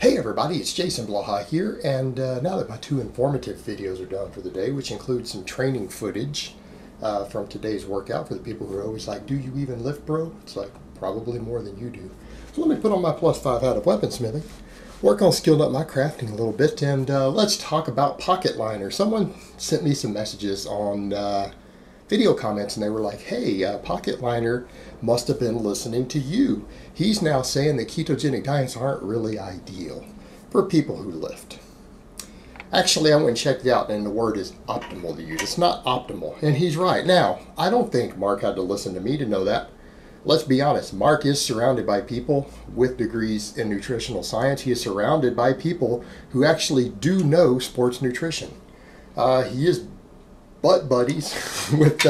Hey everybody, it's Jason Blaha here, and now that my two informative videos are done for the day, which include some training footage from today's workout for the people who are always like, do you even lift, bro? It's like, probably more than you do. So let me put on my +5 hat of weaponsmithing, work on skilling up my crafting a little bit, and let's talk about pocket liners. Someone sent me some messages on video comments, and they were like, hey, pocket liner must have been listening to you. He's now saying that ketogenic diets aren't really ideal for people who lift. Actually, I went and checked it out, and the word is optimal to use. It's not optimal, and he's right. Now, I don't think Mark had to listen to me to know that. Let's be honest, Mark is surrounded by people with degrees in nutritional science. He is surrounded by people who actually do know sports nutrition. He is butt buddies with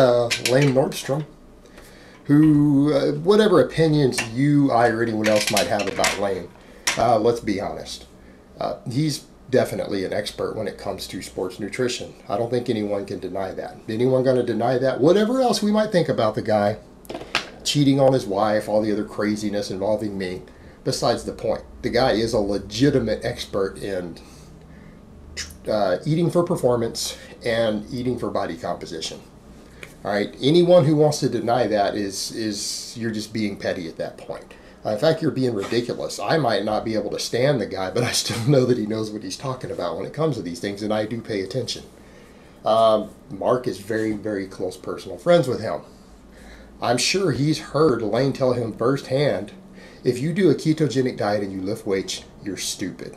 Lane Nordstrom, who, whatever opinions you, I, or anyone else might have about Lane, let's be honest, he's definitely an expert when it comes to sports nutrition. I don't think anyone can deny that. Anyone going to deny that? Whatever else we might think about the guy, cheating on his wife, all the other craziness involving me, besides the point. The guy is a legitimate expert in eating for performance and eating for body composition. All right, anyone who wants to deny that is you're just being petty at that point. In fact, you're being ridiculous. I might not be able to stand the guy, but I still know that he knows what he's talking about when it comes to these things, and I do pay attention. Mark is very, very close personal friends with him. I'm sure he's heard Lane tell him firsthand, if you do a ketogenic diet and you lift weights, you're stupid.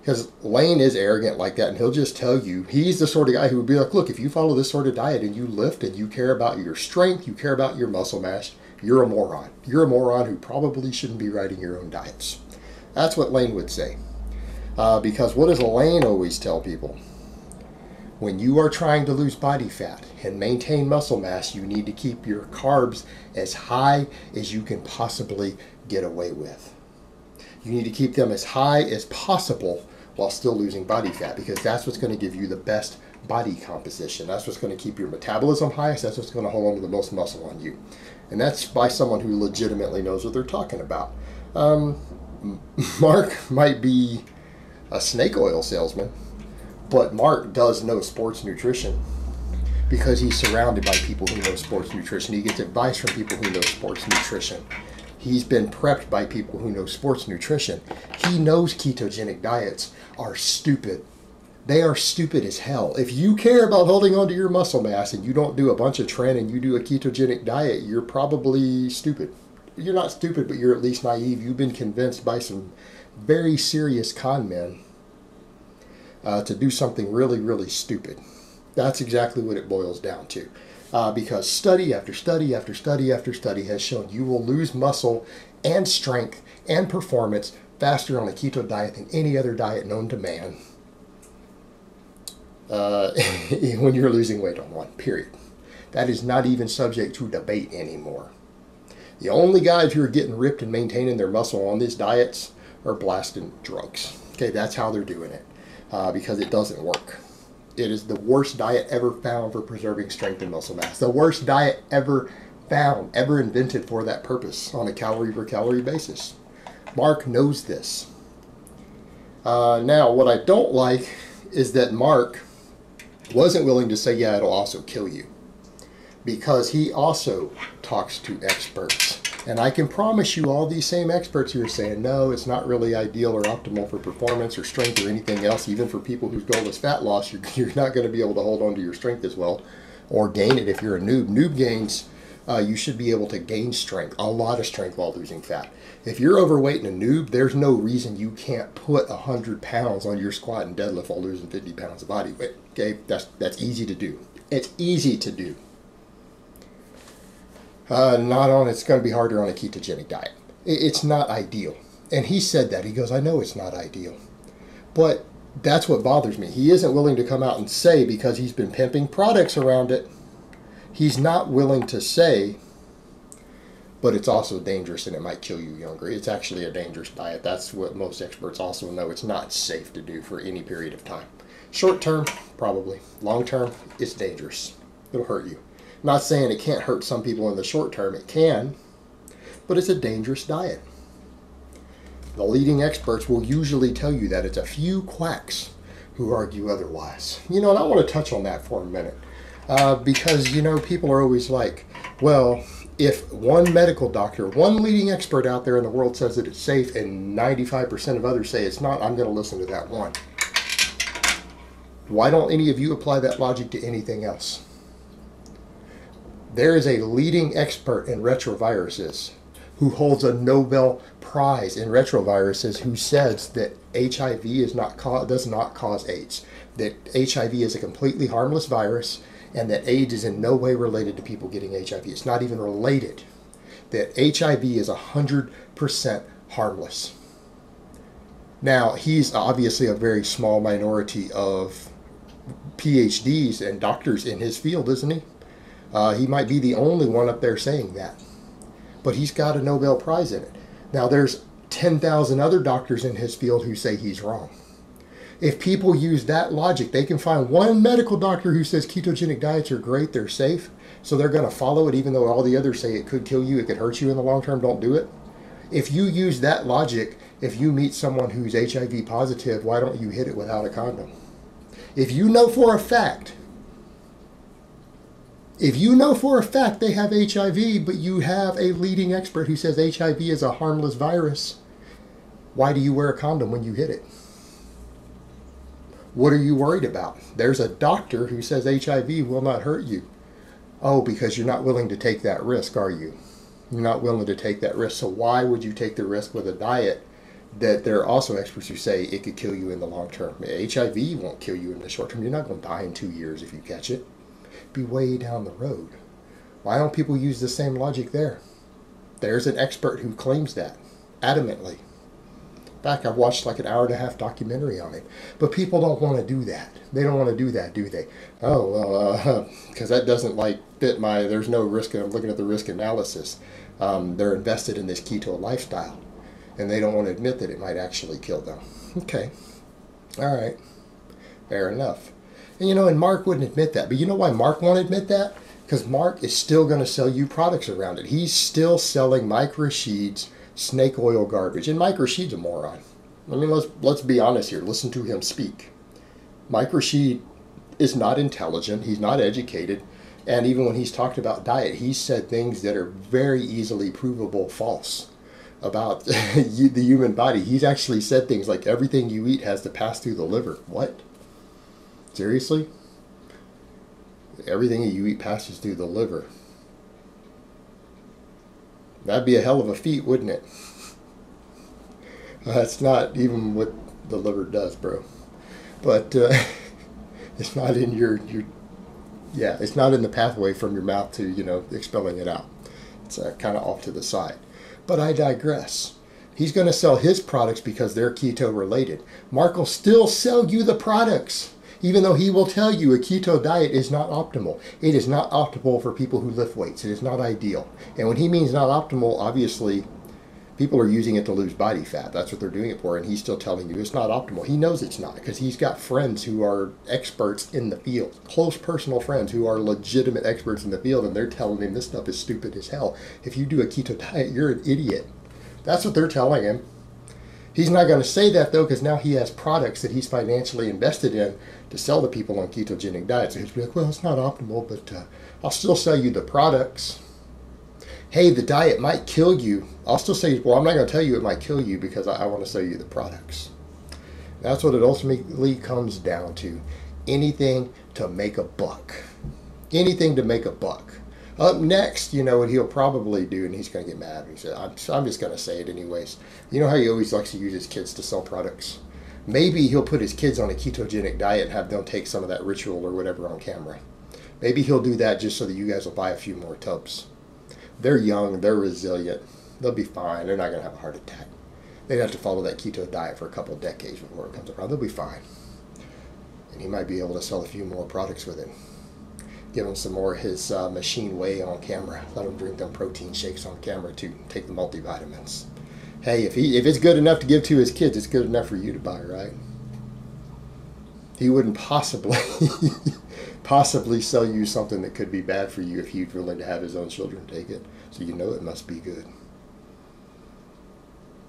Because Lane is arrogant like that, and he'll just tell you, he's the sort of guy who would be like, look, if you follow this sort of diet and you lift and you care about your strength, you care about your muscle mass, you're a moron. You're a moron who probably shouldn't be writing your own diets. That's what Lane would say. Because what does Lane always tell people? When you are trying to lose body fat and maintain muscle mass, you need to keep your carbs as high as you can possibly get away with. You need to keep them as high as possible while still losing body fat, because that's what's going to give you the best body composition. That's what's going to keep your metabolism highest. That's what's going to hold on to the most muscle on you. And that's by someone who legitimately knows what they're talking about. Mark might be a snake oil salesman, but Mark does know sports nutrition because he's surrounded by people who know sports nutrition. He gets advice from people who know sports nutrition. He's been prepped by people who know sports nutrition. He knows ketogenic diets are stupid. They are stupid as hell. If you care about holding on to your muscle mass and you don't do a bunch of tren and you do a ketogenic diet, you're probably stupid. You're not stupid, but you're at least naive. You've been convinced by some very serious con men to do something really, really stupid. That's exactly what it boils down to. Because study after study after study after study has shown you will lose muscle and strength and performance faster on a keto diet than any other diet known to man when you're losing weight on one, period. That is not even subject to debate anymore. The only guys who are getting ripped and maintaining their muscle on these diets are blasting drugs. Okay, that's how they're doing it, because it doesn't work. It is the worst diet ever found for preserving strength and muscle mass. The worst diet ever found, ever invented for that purpose on a calorie per calorie basis. Mark knows this. Now, what I don't like is that Mark wasn't willing to say, yeah, it'll also kill you. Because he also talks to experts. And I can promise you all these same experts who are saying, no, it's not really ideal or optimal for performance or strength or anything else. Even for people whose goal is fat loss, you're not going to be able to hold on to your strength as well or gain it if you're a noob. Noob gains, you should be able to gain strength, a lot of strength while losing fat. If you're overweight and a noob, there's no reason you can't put 100 pounds on your squat and deadlift while losing 50 pounds of body weight. Okay, that's easy to do. It's easy to do. It's going to be harder on a ketogenic diet. It's not ideal. And he said that. He goes, I know it's not ideal. But that's what bothers me. He isn't willing to come out and say, because he's been pimping products around it. He's not willing to say, but it's also dangerous and it might kill you younger. It's actually a dangerous diet. That's what most experts also know. It's not safe to do for any period of time. Short term, probably. Long term, it's dangerous. It'll hurt you. Not saying it can't hurt some people in the short term. It can, but it's a dangerous diet. The leading experts will usually tell you that. It's a few quacks who argue otherwise. You know, and I want to touch on that for a minute. Because, you know, people are always like, well, if one medical doctor, one leading expert out there in the world says that it's safe and 95% of others say it's not, I'm going to listen to that one. Why don't any of you apply that logic to anything else? There is a leading expert in retroviruses who holds a Nobel Prize in retroviruses who says that HIV does not cause AIDS, that HIV is a completely harmless virus, and that AIDS is in no way related to people getting HIV. It's not even related. That HIV is 100% harmless. Now, he's obviously a very small minority of PhDs and doctors in his field, isn't he? He might be the only one up there saying that. But he's got a Nobel Prize in it. Now, there's 10,000 other doctors in his field who say he's wrong. If people use that logic, they can find one medical doctor who says ketogenic diets are great, they're safe, so they're going to follow it even though all the others say it could kill you, it could hurt you in the long term, don't do it. If you use that logic, if you meet someone who's HIV positive, why don't you hit it without a condom? If you know for a fact they have HIV, but you have a leading expert who says HIV is a harmless virus, why do you wear a condom when you hit it? What are you worried about? There's a doctor who says HIV will not hurt you. Oh, because you're not willing to take that risk, are you? You're not willing to take that risk. So why would you take the risk with a diet that there are also experts who say it could kill you in the long term? HIV won't kill you in the short term. You're not going to die in 2 years if you catch it. Be way down the road. Why don't people use the same logic there? There's an expert who claims that adamantly. In fact, I've watched like an 1.5-hour documentary on it. But people don't want to do that. They don't want to do that, do they? Oh, well, because that doesn't like fit my, there's no risk. I'm looking at the risk analysis. They're invested in this keto lifestyle. And they don't want to admit that it might actually kill them. Okay. All right. Fair enough. And you know, and Mark wouldn't admit that. But you know why Mark won't admit that? Because Mark is still going to sell you products around it. He's still selling Mike Rashid's snake oil garbage. And Mike Rashid's a moron. I mean, let's be honest here. Listen to him speak. Mike Rashid is not intelligent. He's not educated. And even when he's talked about diet, he's said things that are very easily provable false about the human body. He's actually said things like everything you eat has to pass through the liver. What? Seriously? Everything you eat passes through the liver. That'd be a hell of a feat, wouldn't it? That's not even what the liver does, bro. But it's not in it's not in the pathway from your mouth to, you know, expelling it out. It's kind of off to the side. But I digress. He's going to sell his products because they're keto related. Mark will still sell you the products, even though he will tell you a keto diet is not optimal. It is not optimal for people who lift weights. It is not ideal. And when he means not optimal, obviously, people are using it to lose body fat. That's what they're doing it for. And he's still telling you it's not optimal. He knows it's not because he's got friends who are experts in the field, close personal friends who are legitimate experts in the field. And they're telling him this stuff is stupid as hell. If you do a keto diet, you're an idiot. That's what they're telling him. He's not going to say that, though, because now he has products that he's financially invested in to sell to people on ketogenic diets. So he'll be like, well, it's not optimal, but I'll still sell you the products. Hey, the diet might kill you. I'll still say, well, I'm not going to tell you it might kill you because I want to sell you the products. That's what it ultimately comes down to. Anything to make a buck. Anything to make a buck. Up next, you know what he'll probably do, and he's going to get mad. He said, I'm just going to say it anyways. You know how he always likes to use his kids to sell products? Maybe he'll put his kids on a ketogenic diet and have them take some of that ritual or whatever on camera. Maybe he'll do that just so that you guys will buy a few more tubs. They're young. They're resilient. They'll be fine. They're not going to have a heart attack. They'd have to follow that keto diet for a couple of decades before it comes around. They'll be fine. And he might be able to sell a few more products with it. Give him some more of his machine whey on camera. Let him drink them protein shakes on camera too. Take the multivitamins. Hey, if it's good enough to give to his kids, it's good enough for you to buy, right? He wouldn't possibly sell you something that could be bad for you if he's willing to have his own children take it. So you know it must be good.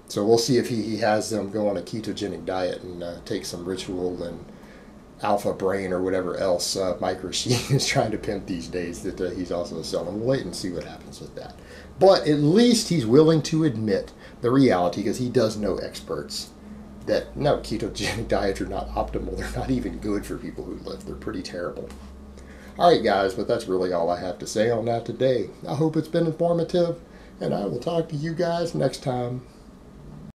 So we'll see if he has them go on a ketogenic diet and take some Ritual and Alpha Brain or whatever else Mike Rashid is trying to pimp these days that he's also selling. We'll wait and see what happens with that. But at least he's willing to admit the reality, because he does know experts, that no, ketogenic diets are not optimal. They're not even good for people who lift. They're pretty terrible. All right, guys, but that's really all I have to say on that today. I hope it's been informative, and I will talk to you guys next time.